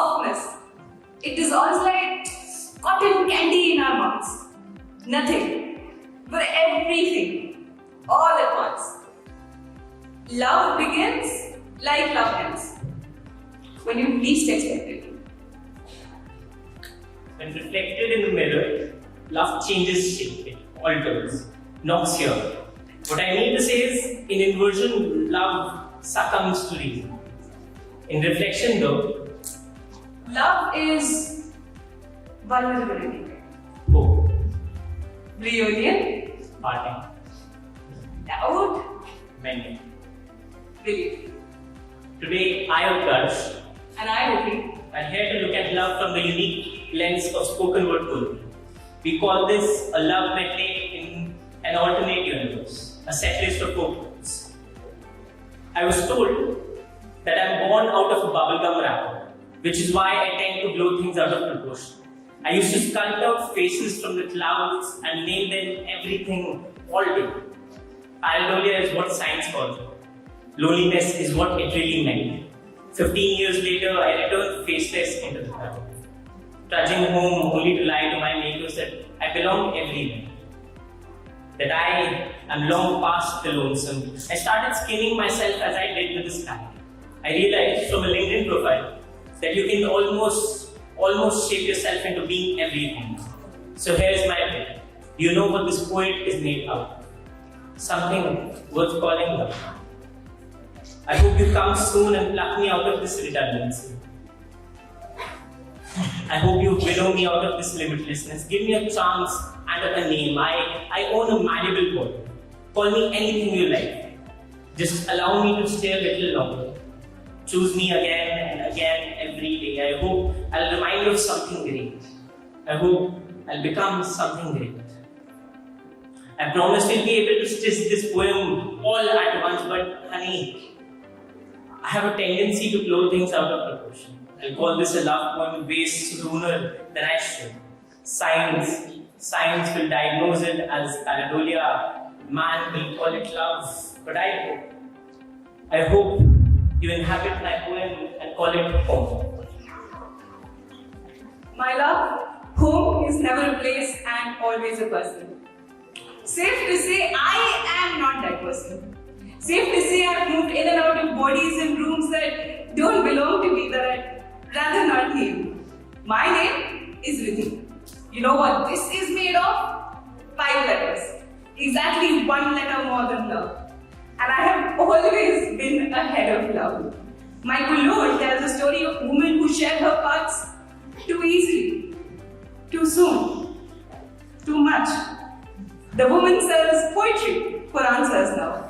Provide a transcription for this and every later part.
softness. It dissolves like cotton candy in our mouths. Nothing, but everything, all at once. Love begins like love ends, when you least expect it. When reflected in the mirror, love changes shape, it alters, knocks here. What I mean to say is, in inversion, love succumbs to reason. In reflection though, love is vulnerability. Hope. Reunion. Parting. Doubt. Mending. Relief. Today, I, Utkarsh, And I, Ridhi, are here to look at love from the unique lens of spoken word poetry. We call this a love medley in an alternate universe, a set list of poems. I was told that I'm born out of a bubblegum wrapper, which is why I tend to blow things out of proportion. I used to sculpt out faces from the clouds and name them everything all day. Pareidolia is what science calls it. Loneliness is what it really meant. 15 years later, I returned faceless into the crowd, trudging home only to lie to my neighbors that I belong everywhere, that I am long past the lonesome. I started skinning myself as I did with the sky. I realized from a LinkedIn profile that you can almost shape yourself into being everything. So here's my bit. You know what this poet is made out of? Something worth calling love. I hope you come soon and pluck me out of this redundancy. I hope you winnow me out of this limitlessness. Give me a chance and a name. I own a malleable poet. Call me anything you like. Just allow me to stay a little longer. Choose me again and again every day. I hope I'll remind you of something great. I hope I'll become something great. I promise we'll be able to stitch this poem all at once, but honey, I have a tendency to blow things out of proportion. I'll call this a love poem way sooner than I should. Science will diagnose it as pareidolia. Man will call it love. But I hope you inhabit my poem and call it home. My love, home is never a place and always a person. Safe to say, I am not that person. Safe to say, I've moved in and out of bodies and rooms that don't belong to me, that I'd rather not name. My name is Ridhi. You know what this is made of? 5 letters. Exactly 1 letter more than love. And I have always been ahead of love. My cologne tells a story of women who share her parts too easily, too soon, too much. The woman sells poetry for answers now.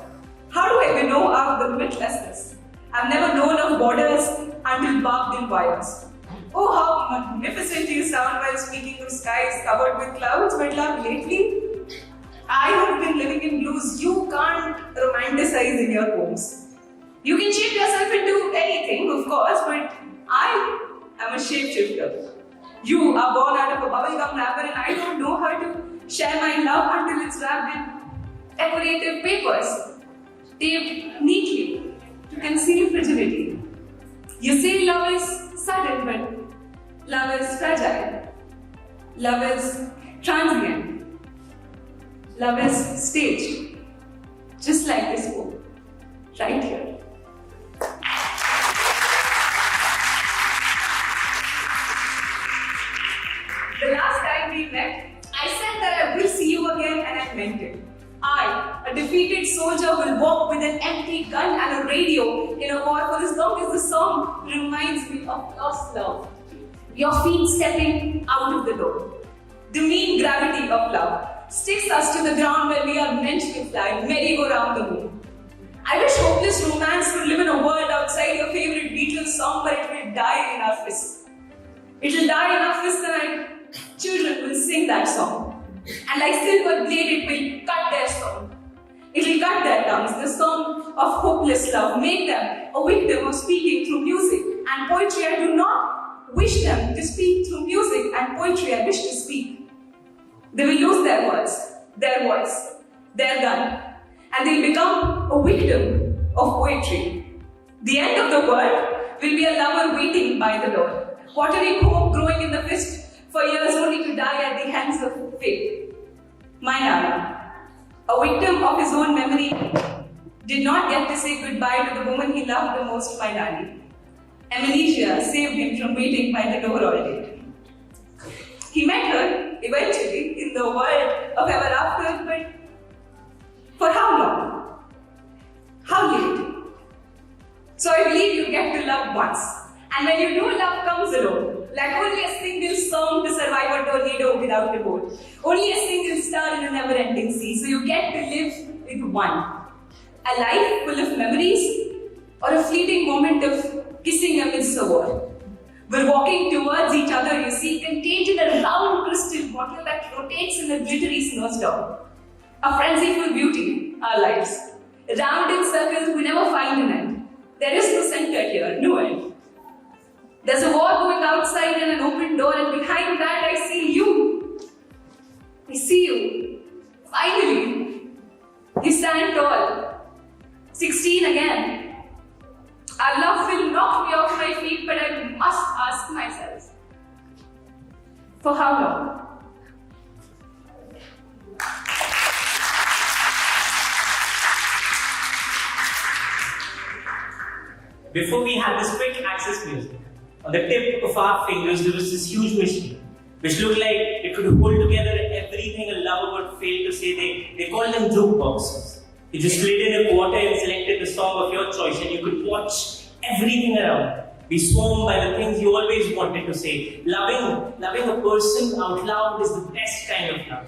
How do I winnow out the limitlessness? I've never known of borders until barbed in wires. Oh, how magnificent you sound while speaking of skies covered with clouds, but love, lately, I have been living in blues. You can't romanticize in your poems. You can shape yourself into anything, of course, but I am a shapeshifter. You are born out of a bubblegum wrapper and I don't know how to share my love until it's wrapped in decorative papers, taped neatly to conceal fragility. You say love is sudden, but love is fragile. Love is transient. Love is staged. Just like this poem, right here. The last time we met, I said that I will see you again and I meant it. I, a defeated soldier, will walk with an empty gun and a radio in a war for as long as the song reminds me of lost love. Your feet stepping out of the door. The mean gravity of love sticks us to the ground where we are meant to fly, merry-go-round the moon. I wish hopeless romance could live in a world outside your favorite Beatles song, but it will die in our fists. It will die in our fists and our children will sing that song. And like silver blade, it will cut their song. It will cut their tongues, the song of hopeless love, make them a victim of speaking through music and poetry. I do not wish them to speak through music and poetry. I wish to speak. They will lose their words, their voice, their gun, and they will become a victim of poetry. The end of the world will be a lover waiting by the door, watering hope growing in the fist for years only to die at the hands of fate. My Nana, a victim of his own memory, did not get to say goodbye to the woman he loved the most, my Nani. Amnesia saved him from waiting by the door all day. He met her, eventually, in the world of ever after, but for how long? How late? So I believe you get to love once. And when you do, love comes alone. Like only a single song to survive a tornado without a boat. Only a single star in a never-ending sea. So you get to live with one. A life full of memories, or a fleeting moment of kissing amidst the war. We're walking towards each other, you see, contained in a round crystal bottle that rotates in a glittery snowstorm. A frenzyful beauty, our lives. Round in circles we never find an end. There is no center here, no end. There's a war going outside and an open door, and behind that I see you. I see you. Finally. You stand tall. 16 again. Our love will knock me off my feet, but I must ask myself, for how long? Before we had this quick access music, on the tip of our fingers there was this huge machine which looked like it could hold together everything a lover would fail to say. They called them jukeboxes. You just slid in a quarter and selected the song of your choice, and you could watch everything around. Be swarmed by the things you always wanted to say. Loving a person out loud is the best kind of love.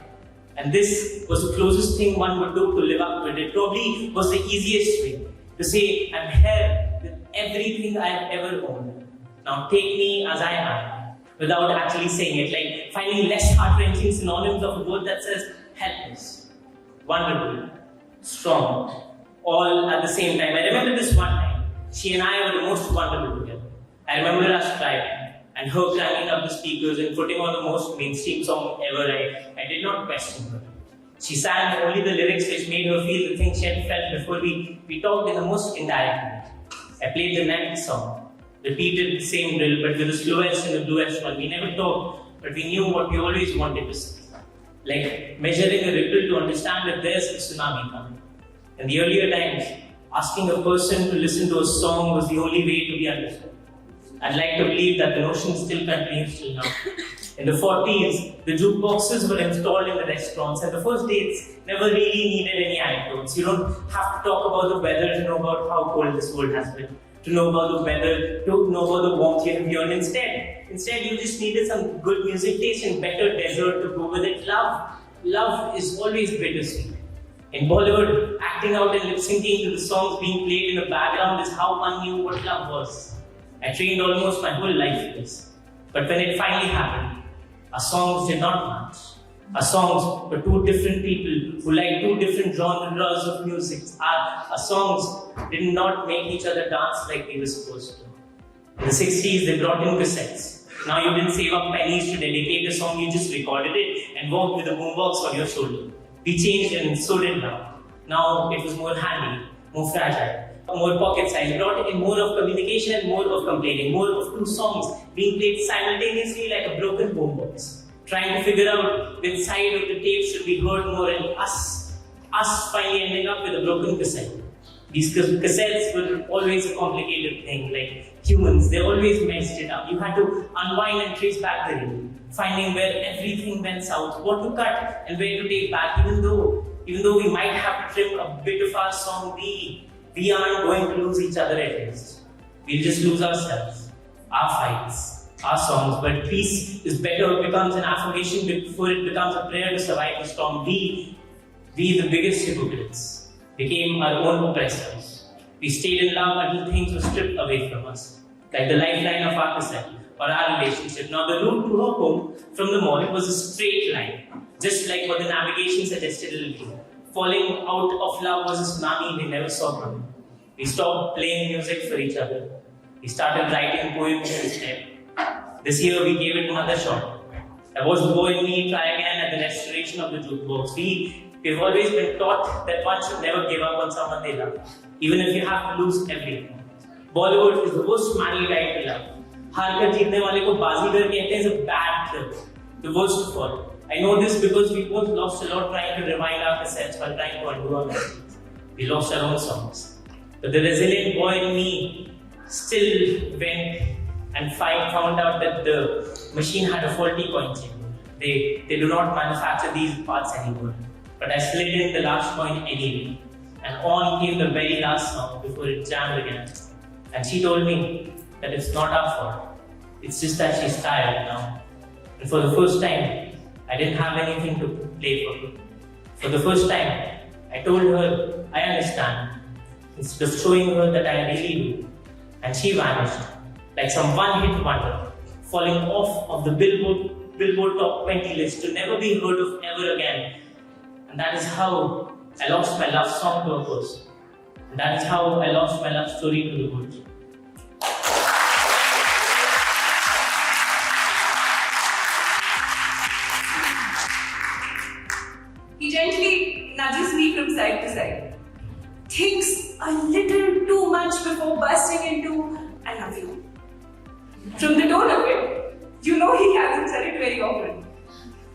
And this was the closest thing one would do to live up to it. It probably was the easiest way to say, I'm here with everything I've ever owned. Now take me as I am, without actually saying it, like finding less heart-wrenching synonyms of a word that says helpless, vulnerable, strong, all at the same time. I remember this one time, she and I were the most vulnerable together. I remember us driving, and her cranking up the speakers and putting on the most mainstream song ever. I did not question her. She sang only the lyrics which made her feel the things she had felt before. We talked in the most indirect way. I played the next song, repeated the same drill, but with a slowest and a duet one. We never talked, but we knew what we always wanted to say. Like measuring a ripple to understand that there's a tsunami coming. In the earlier times, asking a person to listen to a song was the only way to be understood. I'd like to believe that the notion still continues till now. In the 40s, the jukeboxes were installed in the restaurants, and the first dates never really needed any anecdotes. You don't have to talk about the weather to know about how cold this world has been, to know about the weather, to know about the warmth you have here. Instead, you just needed some good music taste and better dessert to go with it. Love is always bittersweet. In Bollywood, acting out and lip-syncing to the songs being played in the background is how one knew what love was. I trained almost my whole life for this. But when it finally happened, our songs did not match. Our songs were two different people who liked two different genres of music. Our songs did not make each other dance like we were supposed to. In the 60s, they brought in cassettes. Now you didn't save up pennies to dedicate a song, you just recorded it and walked with a boombox on your shoulder. We changed and so did love. Now it was more handy, more fragile, more pocket size, brought in more of communication and more of complaining, more of two songs being played simultaneously like a broken boombox. Trying to figure out which side of the tape should be heard more, and us finally ending up with a broken cassette. These cassettes were always a complicated thing, like humans, they always messed it up. You had to unwind and trace back the rhythm, finding where everything went south, what to cut and where to take back. Even though we might have to trim a bit of our song, we aren't going to lose each other at least. We'll just lose ourselves, our fights, our songs. But peace is better. It becomes an affirmation before it becomes a prayer to survive the storm. We, the biggest hypocrites, became our own oppressors. We stayed in love until things were stripped away from us, like the lifeline of our cassette or our relationship. Now the route to her home from the mall was a straight line, just like what the navigation suggested it would be. Falling out of love was a tsunami we never saw coming. We stopped playing music for each other. We started writing poems instead. This year we gave it another shot. I was the boy in me try again at the restoration of the jukebox. We've always been taught that one should never give up on someone they love, even if you have to lose everything. Bollywood is the most manly right to love. हार कर जीतने वाले को बाजीगर कहते हैं is a bad trip, the worst of all. I know this because we both lost a lot trying to rewind our cassettes while trying to undo our mistakes. We lost our own songs. But the resilient boy in me still went and found out that the machine had a faulty coin chamber. They do not manufacture these parts anymore. But I slid in the last coin anyway. And on came the very last song before it jammed again. And she told me that it's not our fault. It's just that she's tired now. And for the first time, I didn't have anything to play for her. For the first time, I told her, I understand. Instead of showing her that I really do. And she vanished, like some one-hit wonder, falling off of the Billboard Top 20 list to never be heard of ever again. And that is how I lost my love song to a person. And that is how I lost my love story to the world. He gently nudges me from side to side. Thinks a little too much before bursting into, I love you. From the tone of it, you know he hasn't said it very often.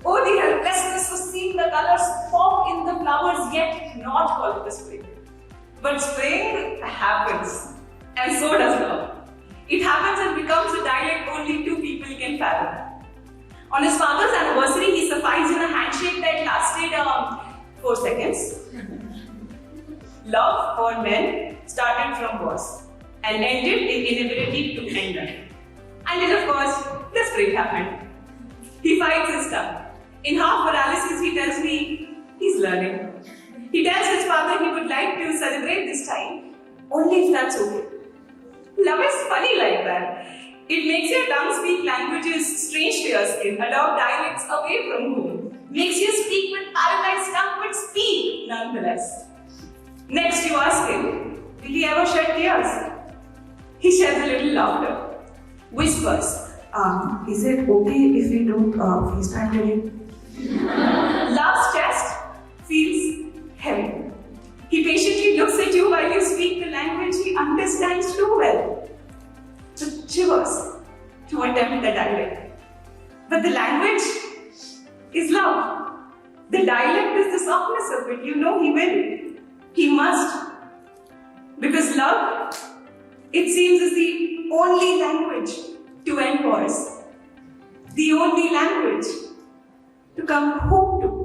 Oh, the helplessness of seeing the colors pop in the flowers yet not call it the spring. But spring happens, and so does love. It happens and becomes a dialect only two people can fathom. On his father's anniversary, he surprised in a handshake that lasted 4 seconds. Love for men started from was and ended in inability to end them. And then, of course, the spring happened. He fights his tongue. In half paralysis, he tells me he's learning. He tells his father he would like to celebrate this time, only if that's okay. Love is funny like that. It makes your tongue speak languages strange to your skin, adopt dialects away from home, makes you speak with paralyzed tongue but speak nonetheless. Next, you ask him, will he ever shed tears? He sheds a little laughter, whispers, is it okay if we don't FaceTime today? Love's chest feels heavy. He patiently looks at you while you speak the language he understands too well. So shivers to attempt the dialect. But the language is love. The dialect is the softness of it. You know he will. He must. Because love, it seems, is the only language to end wars. The only language to come home to.